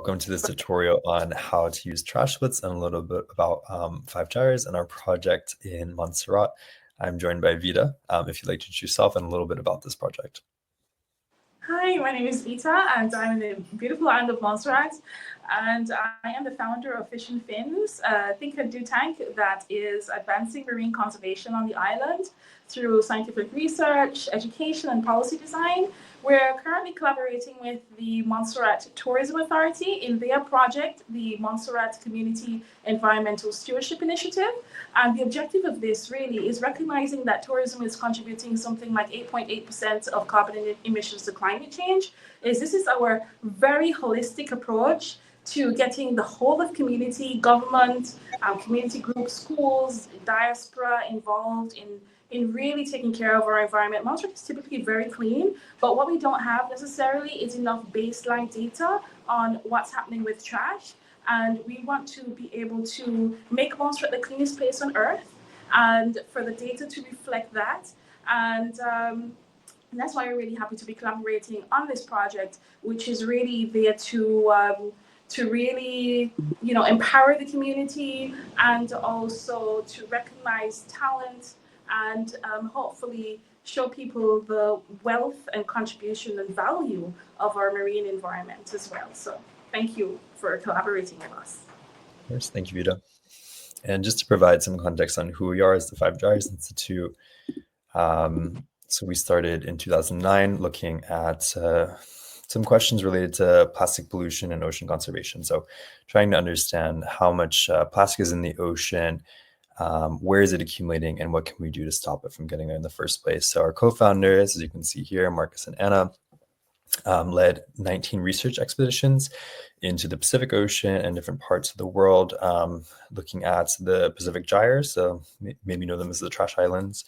welcome to this tutorial on how to use trash splits and a little bit about 5Gyres and our project in Montserrat. I'm joined by Veta. If you'd like to introduce yourself and a little bit about this project. Hi, my name is Veta, and I'm in the beautiful island of Montserrat, and I am the founder of Fish and Fins, a think and do tank that is advancing marine conservation on the island through scientific research, education, and policy design. We're currently collaborating with the Montserrat Tourism Authority in their project, the Montserrat Community Environmental Stewardship Initiative. And the objective of this really is recognizing that tourism is contributing something like 8.8% of carbon emissions to climate change. This is our very holistic approach to getting the whole of community, government, community groups, schools, diaspora involved in really taking care of our environment. Montserrat is typically very clean, but what we don't have necessarily is enough baseline data on what's happening with trash. And we want to be able to make Montserrat the cleanest place on earth and for the data to reflect that. And that's why we're really happy to be collaborating on this project, which is really there to really, empower the community and also to recognize talent and hopefully show people the wealth and contribution and value of our marine environment as well. So thank you for collaborating with us. Of course, thank you, Vita. And just to provide some context on who we are as the 5Gyres Institute, so we started in 2009 looking at some questions related to plastic pollution and ocean conservation. So trying to understand how much plastic is in the ocean, where is it accumulating, and what can we do to stop it from getting there in the first place. So our co-founders, as you can see here, Marcus and Anna, led 19 research expeditions into the Pacific Ocean and different parts of the world, looking at the Pacific Gyres. So maybe you know them as the trash islands,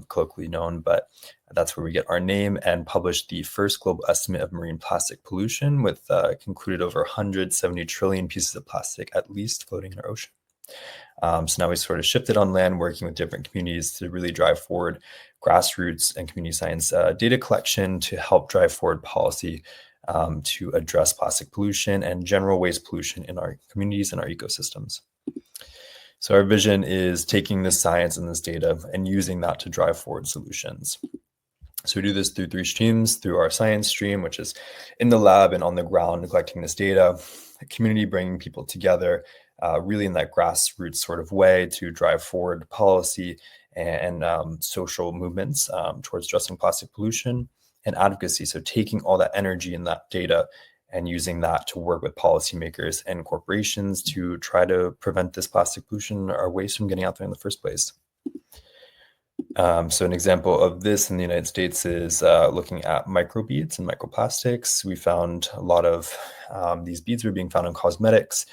colloquially known, but that's where we get our name, and published the first global estimate of marine plastic pollution with concluded over 170 trillion pieces of plastic at least floating in our ocean. So now we sort of shifted on land, working with different communities to really drive forward grassroots and community science data collection to help drive forward policy to address plastic pollution and general waste pollution in our communities and our ecosystems. So our vision is taking this science and this data and using that to drive forward solutions. So we do this through 3 streams: through our science stream, which is in the lab and on the ground collecting this data, the community bringing people together, really in that grassroots sort of way to drive forward policy and social movements towards addressing plastic pollution, and advocacy. So taking all that energy and that data and using that to work with policymakers and corporations to try to prevent this plastic pollution or waste from getting out there in the first place. So an example of this in the United States is looking at microbeads and microplastics. We found a lot of these beads were being found in cosmetics.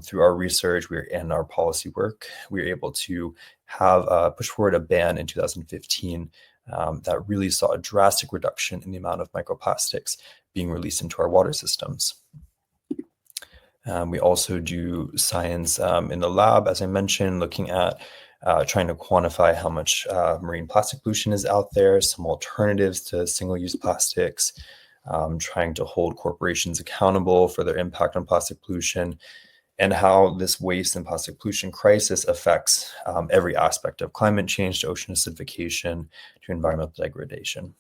Through our research and our policy work, we were able to have push forward a ban in 2015 that really saw a drastic reduction in the amount of microplastics being released into our water systems. We also do science in the lab, as I mentioned, looking at trying to quantify how much marine plastic pollution is out there, some alternatives to single-use plastics, trying to hold corporations accountable for their impact on plastic pollution, and how this waste and plastic pollution crisis affects every aspect of climate change to ocean acidification to environmental degradation.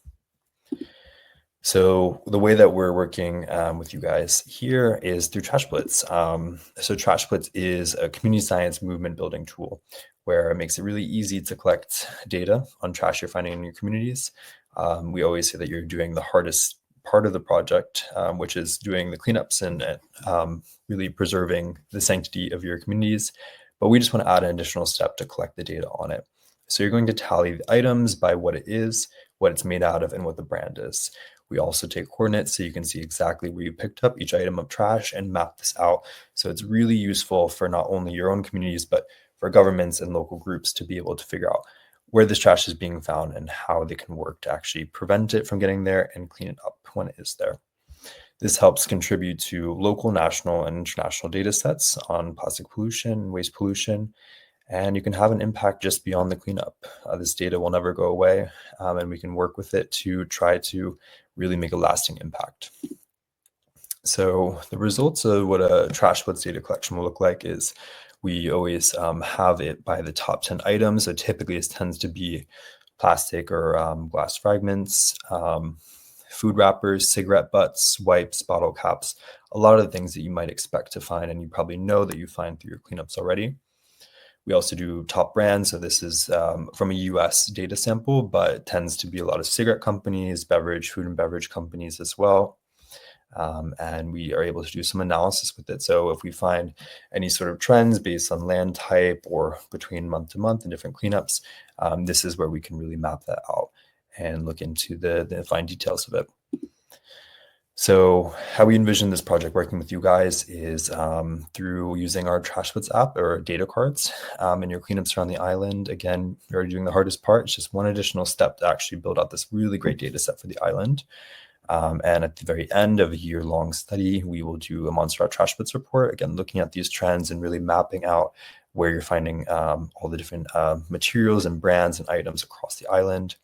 So the way that we're working with you guys here is through Trash Blitz. So Trash Blitz is a community science movement building tool where it makes it really easy to collect data on trash you're finding in your communities. We always say that you're doing the hardest part of the project, which is doing the cleanups and really preserving the sanctity of your communities. But we just want to add an additional step to collect the data on it. So you're going to tally the items by what it is, what it's made out of, and what the brand is. We also take coordinates so you can see exactly where you picked up each item of trash and map this out. So it's really useful for not only your own communities, but for governments and local groups to be able to figure out where this trash is being found and how they can work to actually prevent it from getting there and clean it up when it is there. This helps contribute to local, national, and international data sets on plastic pollution and waste pollution, and you can have an impact just beyond the cleanup. This data will never go away, and we can work with it to try to really make a lasting impact. So the results of what a trash splits data collection will look like is we always have it by the top 10 items. So typically it tends to be plastic or glass fragments, food wrappers, cigarette butts, wipes, bottle caps, a lot of the things that you might expect to find, and you probably know that you find through your cleanups already. We also do top brands. So this is from a US data sample, but it tends to be a lot of cigarette companies, food and beverage companies as well. And we are able to do some analysis with it. So if we find any sort of trends based on land type or between month to month in different cleanups, this is where we can really map that out and look into the fine details of it. So how we envision this project working with you guys is through using our trash splits app or data cards in your cleanups around the island. Again, you're already doing the hardest part. It's just one additional step to actually build out this really great data set for the island. And at the very end of a year-long study, we will do a Montserrat trash splits report, again, looking at these trends and really mapping out where you're finding all the different materials and brands and items across the island.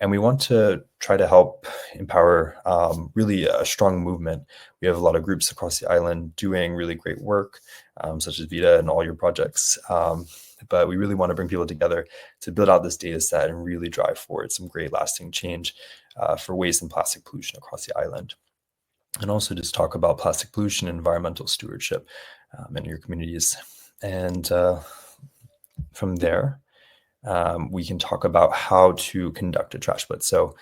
And we want to try to help empower really a strong movement. We have a lot of groups across the island doing really great work, such as Veta and all your projects. But we really want to bring people together to build out this data set and really drive forward some great lasting change for waste and plastic pollution across the island. And also just talk about plastic pollution and environmental stewardship in your communities. And from there, we can talk about how to conduct a trash split. So,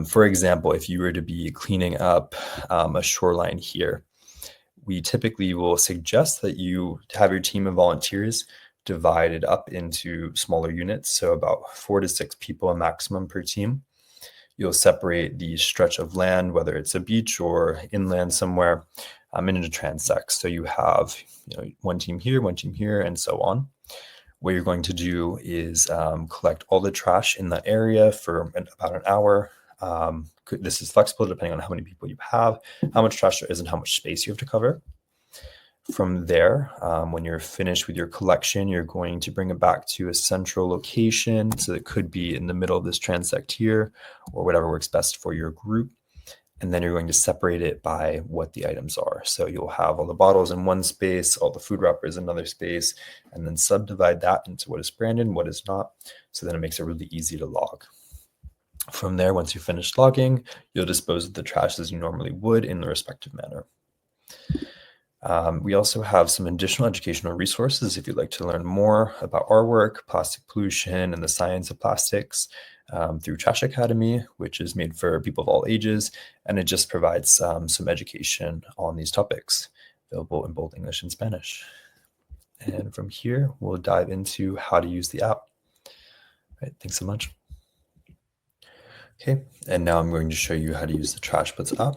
for example, if you were to be cleaning up a shoreline here, we typically will suggest that you have your team of volunteers divided up into smaller units, so about 4 to 6 people a maximum per team. You'll separate the stretch of land, whether it's a beach or inland somewhere, into transects. So you have one team here, and so on. What you're going to do is collect all the trash in that area for about an hour. This is flexible depending on how many people you have, how much trash there is, and how much space you have to cover. From there, when you're finished with your collection, you're going to bring it back to a central location. So it could be in the middle of this transect here, or whatever works best for your group. And then you're going to separate it by what the items are. So you'll have all the bottles in one space, all the food wrappers in another space, and then subdivide that into what is branded and what is not. So then it makes it really easy to log. From there, once you finish logging, you'll dispose of the trash as you normally would in the respective manner. We also have some additional educational resources if you'd like to learn more about our work, plastic pollution, and the science of plastics through Trash Academy, which is made for people of all ages, and it just provides some education on these topics, available in both English and Spanish. And from here, we'll dive into how to use the app. All right, thanks so much. Okay, and now I'm going to show you how to use the Trash Splits app.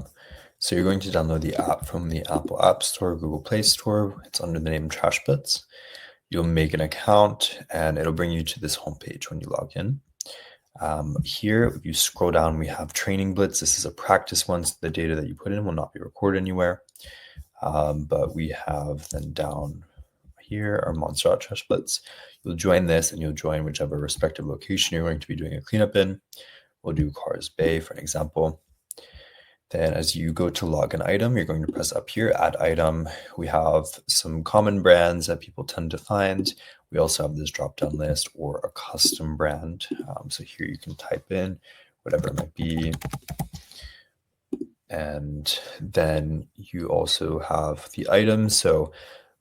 So you're going to download the app from the Apple App Store, Google Play Store. It's under the name Trash Splits. You'll make an account and it'll bring you to this homepage when you log in. Here, if you scroll down, we have Training Blitz. This is a practice one, so the data that you put in will not be recorded anywhere. But we have then down here our Montserrat Trash Blitz. You'll join this and you'll join whichever respective location you're going to be doing a cleanup in. We'll do Cars Bay for an example. Then as you go to log an item, you're going to press up here, add item. We have some common brands that people tend to find. We also have this drop-down list or a custom brand. So here you can type in whatever it might be. And then you also have the items. So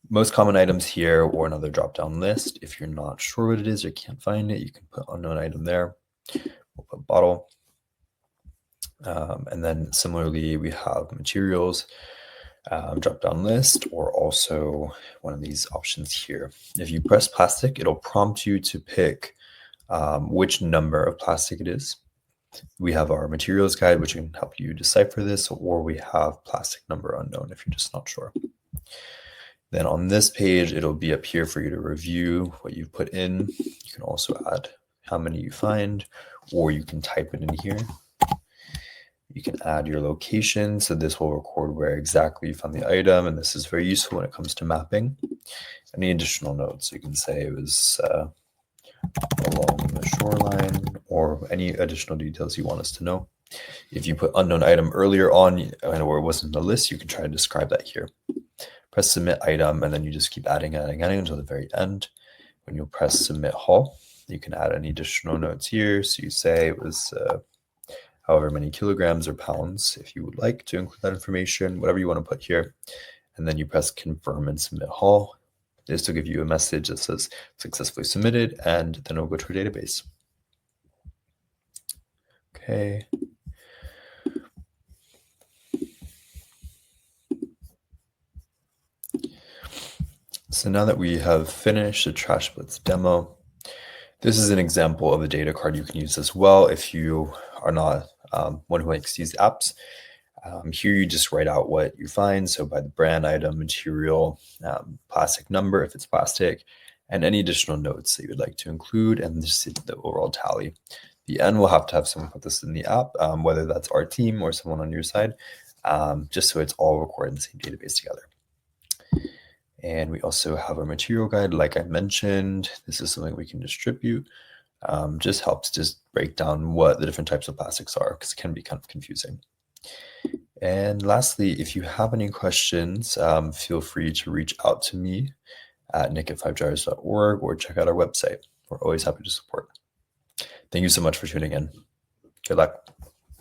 most common items here or another drop-down list. If you're not sure what it is or can't find it, you can put unknown item there. We'll put bottle. And then similarly, we have materials, drop-down list, or also one of these options here. If you press plastic, it'll prompt you to pick which number of plastic it is. We have our materials guide, which can help you decipher this, or we have plastic number unknown if you're just not sure. Then on this page, it'll be up here for you to review what you've put in. You can also add how many you find, or you can type it in here. You can add your location, so this will record where exactly you found the item, and this is very useful when it comes to mapping. Any additional notes, you can say it was along the shoreline, or any additional details you want us to know. If you put unknown item earlier on or it wasn't in the list, you can try to describe that here. Press submit item, and then you just keep adding until the very end. When you press submit haul, you can add any additional notes here. So you say it was however many kilograms or pounds, if you would like to include that information, whatever you want to put here. And then you press confirm and submit haul. This will give you a message that says successfully submitted, and then it'll go to our database. Okay. So now that we have finished the Trash Blitz demo, this is an example of a data card you can use as well if you are not one who likes to use apps. Here you just write out what you find. So by the brand, item, material, plastic number if it's plastic, and any additional notes that you would like to include, and just the overall tally. The end will have to have someone put this in the app, whether that's our team or someone on your side, just so it's all recorded in the same database together. And we also have our material guide, like I mentioned. This is something we can distribute. Just helps just break down what the different types of plastics are, because it can be kind of confusing. And lastly, if you have any questions, feel free to reach out to me at nick@5gyres.org or check out our website. We're always happy to support. Thank you so much for tuning in. Good luck.